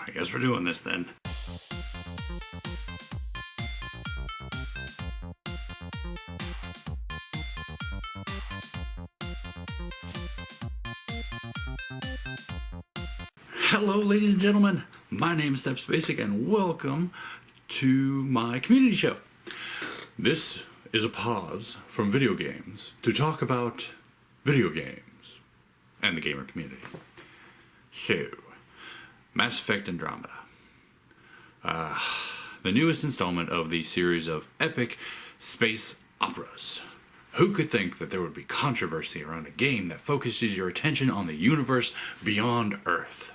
I guess we're doing this then. Hello, ladies and gentlemen. My name is StepsBasic, and welcome to my community show. This is a pause from video games to talk about video games and the gamer community. So, Mass Effect Andromeda. The newest installment of the series of epic space operas. Who could think that there would be controversy around a game that focuses your attention on the universe beyond Earth?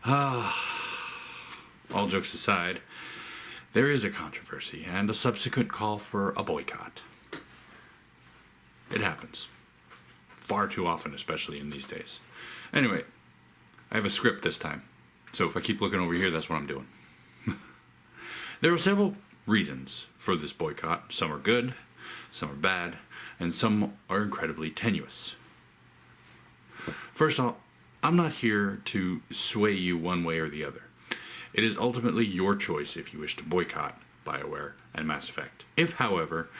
All jokes aside, there is a controversy and a subsequent call for a boycott. It happens. Far too often, especially in these days. Anyway, I have a script this time, so if I keep looking over here, that's what I'm doing. There are several reasons for this boycott. Some are good, some are bad, and some are incredibly tenuous. First off, I'm not here to sway you one way or the other. It is ultimately your choice if you wish to boycott BioWare and Mass Effect. If, however,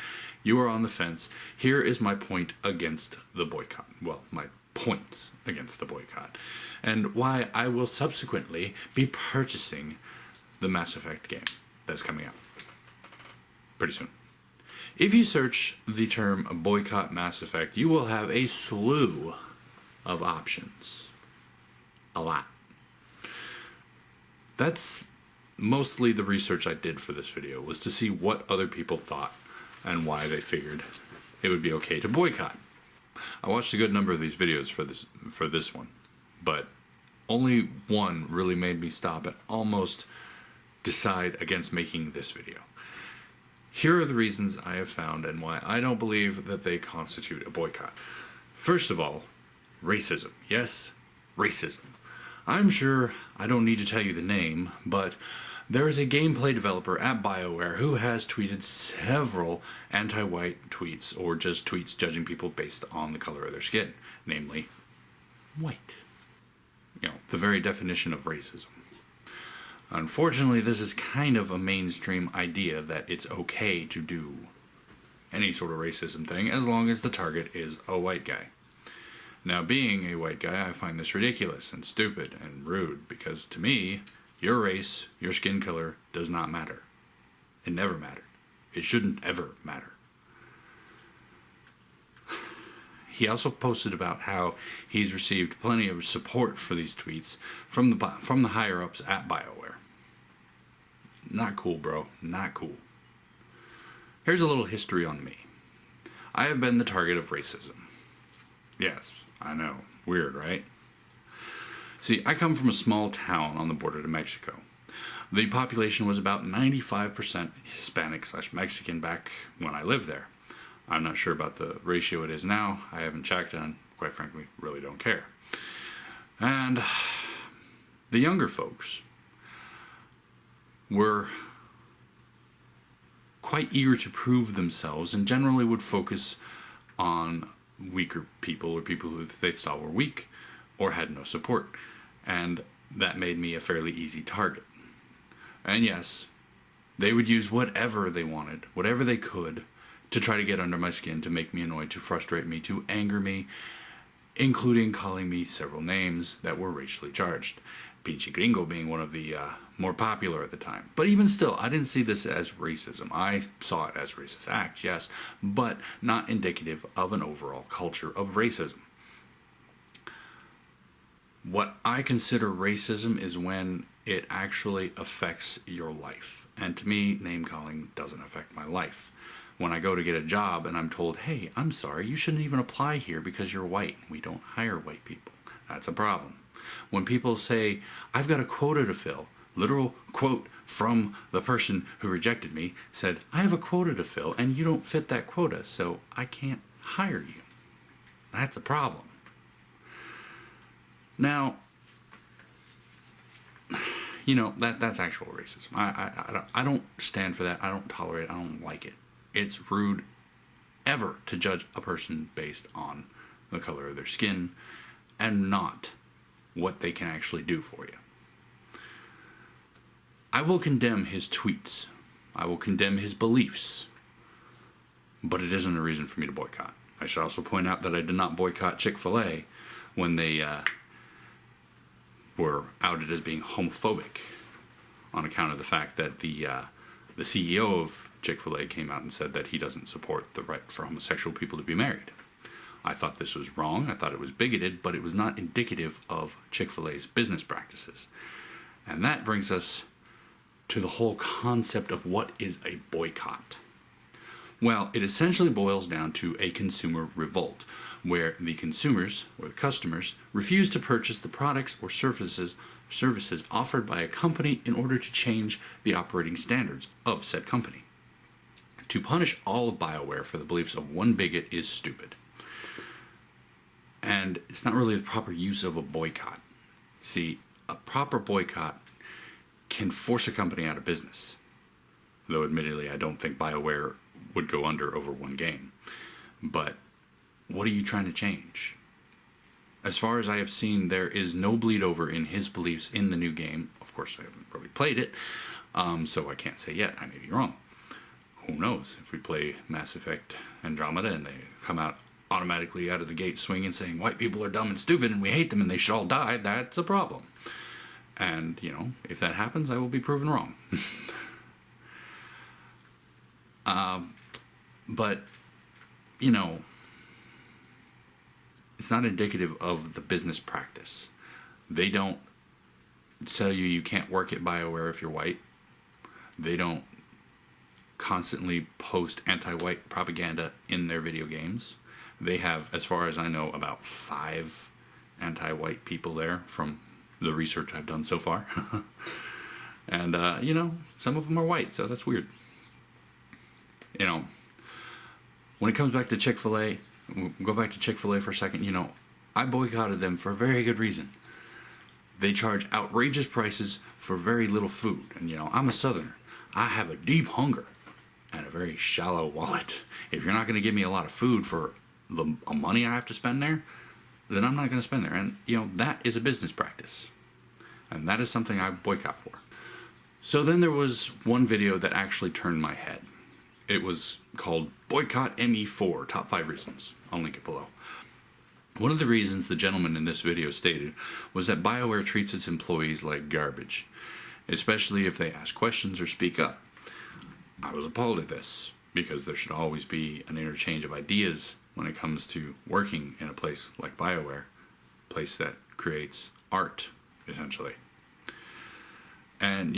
you are on the fence, here is my point against the boycott. Well, my points against the boycott. And why I will subsequently be purchasing the Mass Effect game that's coming out pretty soon. If you search the term boycott Mass Effect, you will have a slew of options. A lot. That's mostly the research I did for this video, was to see what other people thought and why they figured it would be okay to boycott. I watched a good number of these videos for this one, but only one really made me stop and almost decide against making this video. Here are the reasons I have found and why I don't believe that they constitute a boycott. First of all, racism. Yes, racism. I'm sure I don't need to tell you the name, but there is a gameplay developer at BioWare who has tweeted several anti-white tweets, or just tweets judging people based on the color of their skin, namely white. You know, the very definition of racism. Unfortunately, this is kind of a mainstream idea that it's okay to do any sort of racism thing as long as the target is a white guy. Now, being a white guy, I find this ridiculous and stupid and rude because, to me, your race, your skin color, does not matter. It never mattered. It shouldn't ever matter. He also posted about how he's received plenty of support for these tweets from the higher-ups at BioWare. Not cool, bro. Not cool. Here's a little history on me. I have been the target of racism. Yes, I know. Weird, right? See, I come from a small town on the border to Mexico. The population was about 95% Hispanic/Mexican back when I lived there. I'm not sure about the ratio it is now. I haven't checked and, quite frankly, really don't care. And the younger folks were quite eager to prove themselves and generally would focus on weaker people or people who they saw were weak or had no support, and that made me a fairly easy target. And yes, they would use whatever they wanted, whatever they could, to try to get under my skin, to make me annoyed, to frustrate me, to anger me, including calling me several names that were racially charged. Pinche gringo being one of the more popular at the time. But even still, I didn't see this as racism. I saw it as racist acts, yes, but not indicative of an overall culture of racism. What I consider racism is when it actually affects your life. And to me, name-calling doesn't affect my life. When I go to get a job and I'm told, hey, I'm sorry, you shouldn't even apply here because you're white. We don't hire white people. That's a problem. When people say, I've got a quota to fill, literal quote from the person who rejected me, said, I have a quota to fill and you don't fit that quota, so I can't hire you. That's a problem. Now, you know, that's actual racism. I don't stand for that. I don't tolerate it. I don't like it. It's rude ever to judge a person based on the color of their skin and not what they can actually do for you. I will condemn his tweets. I will condemn his beliefs. But it isn't a reason for me to boycott. I should also point out that I did not boycott Chick-fil-A when they were outed as being homophobic on account of the fact that the CEO of Chick-fil-A came out and said that he doesn't support the right for homosexual people to be married. I thought this was wrong. I thought it was bigoted, but it was not indicative of Chick-fil-A's business practices. And that brings us to the whole concept of what is a boycott. Well, it essentially boils down to a consumer revolt, where the consumers, or the customers, refuse to purchase the products or services offered by a company in order to change the operating standards of said company. To punish all of BioWare for the beliefs of one bigot is stupid. And it's not really the proper use of a boycott. See, a proper boycott can force a company out of business. Though admittedly, I don't think BioWare would go under over one game. But what are you trying to change? As far as I have seen, there is no bleed over in his beliefs in the new game. Of course, I haven't really played it, so I can't say yet. I may be wrong. Who knows? If we play Mass Effect Andromeda and they come out automatically out of the gate swinging saying white people are dumb and stupid and we hate them and they should all die, that's a problem. And, if that happens, I will be proven wrong. But, it's not indicative of the business practice. They don't tell you can't work at BioWare if you're white. They don't constantly post anti-white propaganda in their video games. They have, as far as I know, about 5 anti-white people there from the research I've done so far. And, some of them are white, so that's weird. When it comes back to Chick-fil-A, we'll go back to Chick-fil-A for a second, I boycotted them for a very good reason. They charge outrageous prices for very little food. And, I'm a Southerner. I have a deep hunger and a very shallow wallet. If you're not going to give me a lot of food for the money I have to spend there, then I'm not going to spend there. And, that is a business practice. And that is something I boycott for. So then there was one video that actually turned my head. It was called Boycott ME4, Top 5 Reasons. I'll link it below. One of the reasons the gentleman in this video stated was that BioWare treats its employees like garbage, especially if they ask questions or speak up. I was appalled at this, because there should always be an interchange of ideas when it comes to working in a place like BioWare, a place that creates art, essentially. And,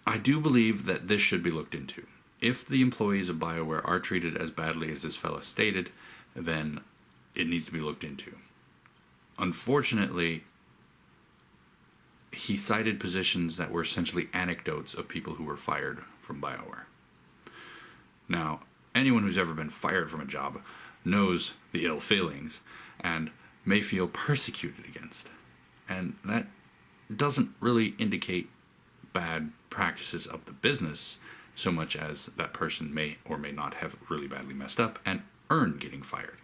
I do believe that this should be looked into. If the employees of BioWare are treated as badly as this fella stated, then it needs to be looked into. Unfortunately, he cited positions that were essentially anecdotes of people who were fired from BioWare. Now, anyone who's ever been fired from a job knows the ill feelings and may feel persecuted against. And that doesn't really indicate bad practices of the business so much as that person may or may not have really badly messed up and earned getting fired.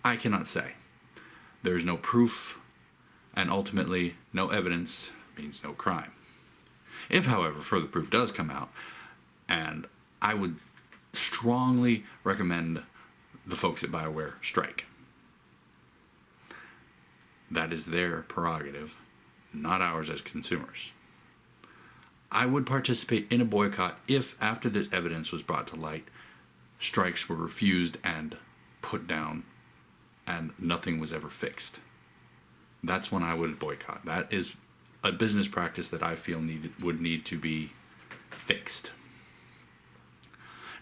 I cannot say. There's no proof, and ultimately no evidence means no crime. If, however, further proof does come out, and I would strongly recommend the folks at BioWare strike. That is their prerogative, not ours as consumers. I would participate in a boycott if, after this evidence was brought to light, strikes were refused and put down and nothing was ever fixed. That's when I would boycott. That is a business practice that I feel would need to be fixed.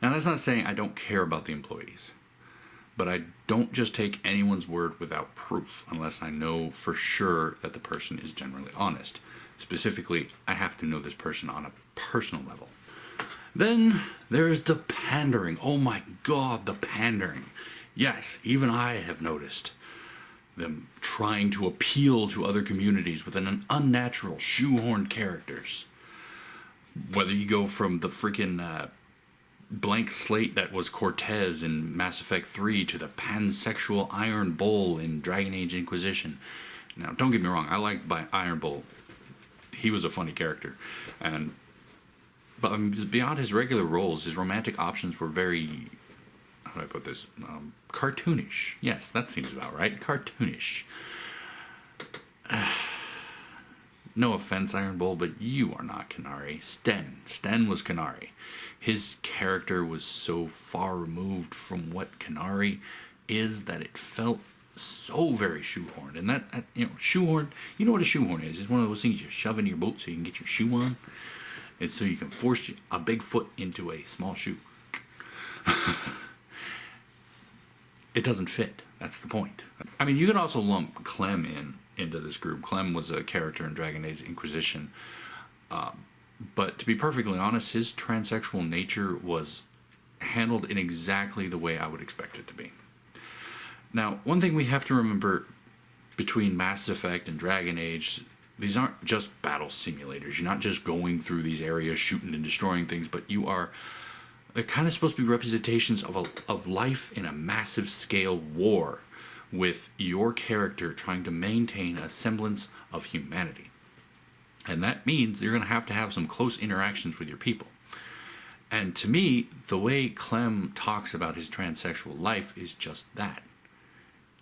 Now, that's not saying I don't care about the employees, but I don't just take anyone's word without proof unless I know for sure that the person is generally honest. Specifically, I have to know this person on a personal level. Then there is the pandering. Oh my God, the pandering. Yes, even I have noticed them trying to appeal to other communities with an unnatural, shoehorned characters. Whether you go from the freaking blank slate that was Cortez in Mass Effect 3 to the pansexual Iron Bull in Dragon Age Inquisition. Now, don't get me wrong, I liked Iron Bull. He was a funny character. But beyond his regular roles, his romantic options were very, how do I put this, cartoonish. Yes, that seems about right, cartoonish. No offense, Iron Bull, but you are not Canary. Sten was Canary. His character was so far removed from what Canary is that it felt so very shoehorned. And that shoehorned, you know what a shoehorn is? It's one of those things you shove into your boot so you can get your shoe on. It's so you can force a big foot into a small shoe. It doesn't fit. That's the point. I mean, you could also lump Clem into this group. Clem was a character in Dragon Age Inquisition. But to be perfectly honest, his transsexual nature was handled in exactly the way I would expect it to be. Now, one thing we have to remember between Mass Effect and Dragon Age, these aren't just battle simulators. You're not just going through these areas shooting and destroying things, but they're kind of supposed to be representations of life in a massive scale war with your character trying to maintain a semblance of humanity. And that means you're going to have some close interactions with your people. And to me, the way Clem talks about his transsexual life is just that.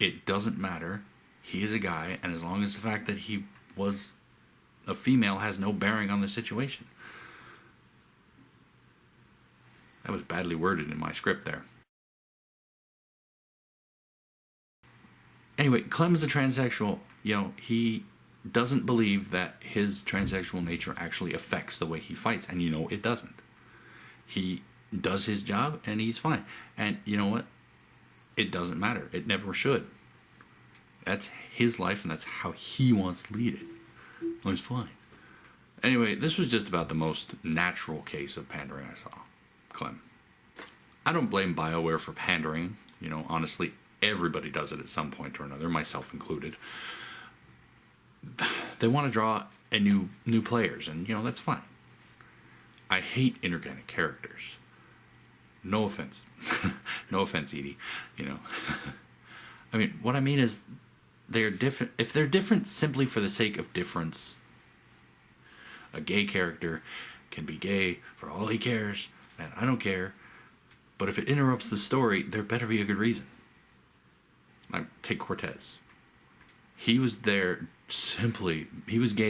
It doesn't matter. He is a guy, and as long as the fact that he was a female has no bearing on the situation. That was badly worded in my script there. Anyway, Clem is a transsexual. He doesn't believe that his transsexual nature actually affects the way he fights, and it doesn't. He does his job, and he's fine. And you know what? It doesn't matter. It never should. That's his life, and that's how he wants to lead it. It's fine. Anyway, this was just about the most natural case of pandering I saw. Clem. I don't blame BioWare for pandering. Honestly, everybody does it at some point or another, myself included. They want to draw new players, and that's fine. I hate inorganic characters. No offense. No offense, Edie. I mean, what I mean is they're different. If they're different simply for the sake of difference, a gay character can be gay for all he cares, and I don't care. But if it interrupts the story, there better be a good reason. Take Cortez. He was gay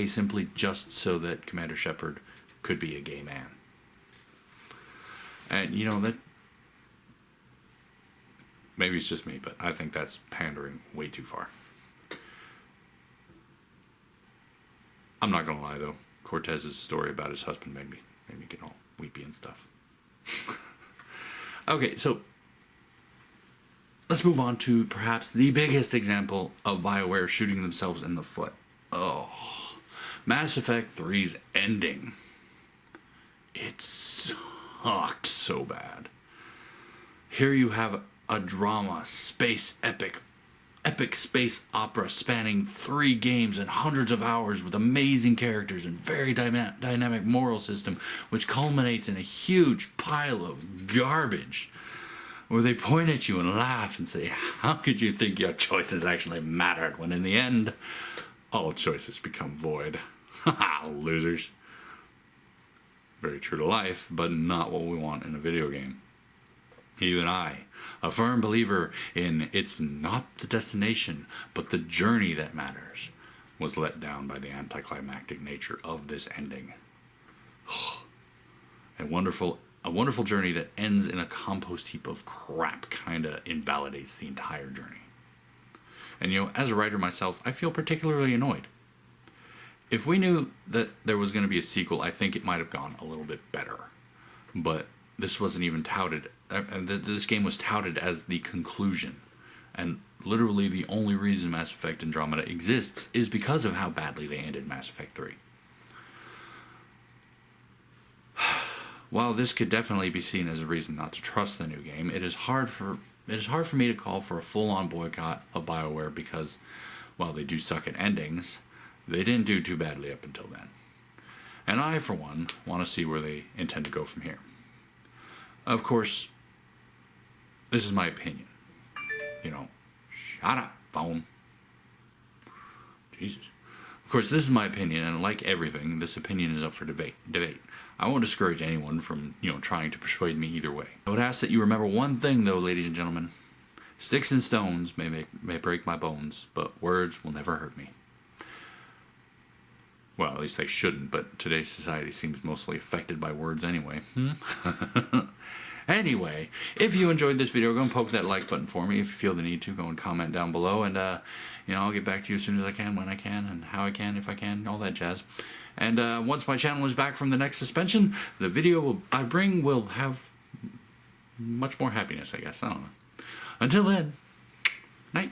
simply just so that Commander Shepard could be a gay man. And that maybe it's just me, but I think that's pandering way too far. I'm not gonna lie though, Cortez's story about his husband made me get all weepy and stuff. Okay, so let's move on to perhaps the biggest example of BioWare shooting themselves in the foot. Oh, Mass Effect 3's ending. It sucked so bad. Here you have a drama, space epic space opera spanning 3 games and hundreds of hours with amazing characters and very dynamic moral system, which culminates in a huge pile of garbage where they point at you and laugh and say, how could you think your choices actually mattered, when in the end, all choices become void. Haha, losers. Very true to life, but not what we want in a video game. Even I, a firm believer in it's not the destination, but the journey that matters, was let down by the anticlimactic nature of this ending. A wonderful journey that ends in a compost heap of crap kinda invalidates the entire journey. And as a writer myself, I feel particularly annoyed. If we knew that there was going to be a sequel, I think it might have gone a little bit better. But this wasn't even touted. This game was touted as the conclusion. And literally the only reason Mass Effect Andromeda exists is because of how badly they ended Mass Effect 3. While this could definitely be seen as a reason not to trust the new game, it is hard for me to call for a full-on boycott of BioWare because, while they do suck at endings, they didn't do too badly up until then. And I, for one, want to see where they intend to go from here. Of course, this is my opinion. You know, shut up, phone. Jesus. Of course, this is my opinion, and like everything, this opinion is up for debate. I won't discourage anyone from, trying to persuade me either way. I would ask that you remember one thing, though, ladies and gentlemen. Sticks and stones may break my bones, but words will never hurt me. Well, at least they shouldn't, but today's society seems mostly affected by words anyway. Anyway, if you enjoyed this video, go and poke that like button for me. If you feel the need to, go and comment down below, and I'll get back to you as soon as I can, when I can, and how I can, if I can, all that jazz. And once my channel is back from the next suspension, the video I bring will have much more happiness, I guess. I don't know. Until then, night.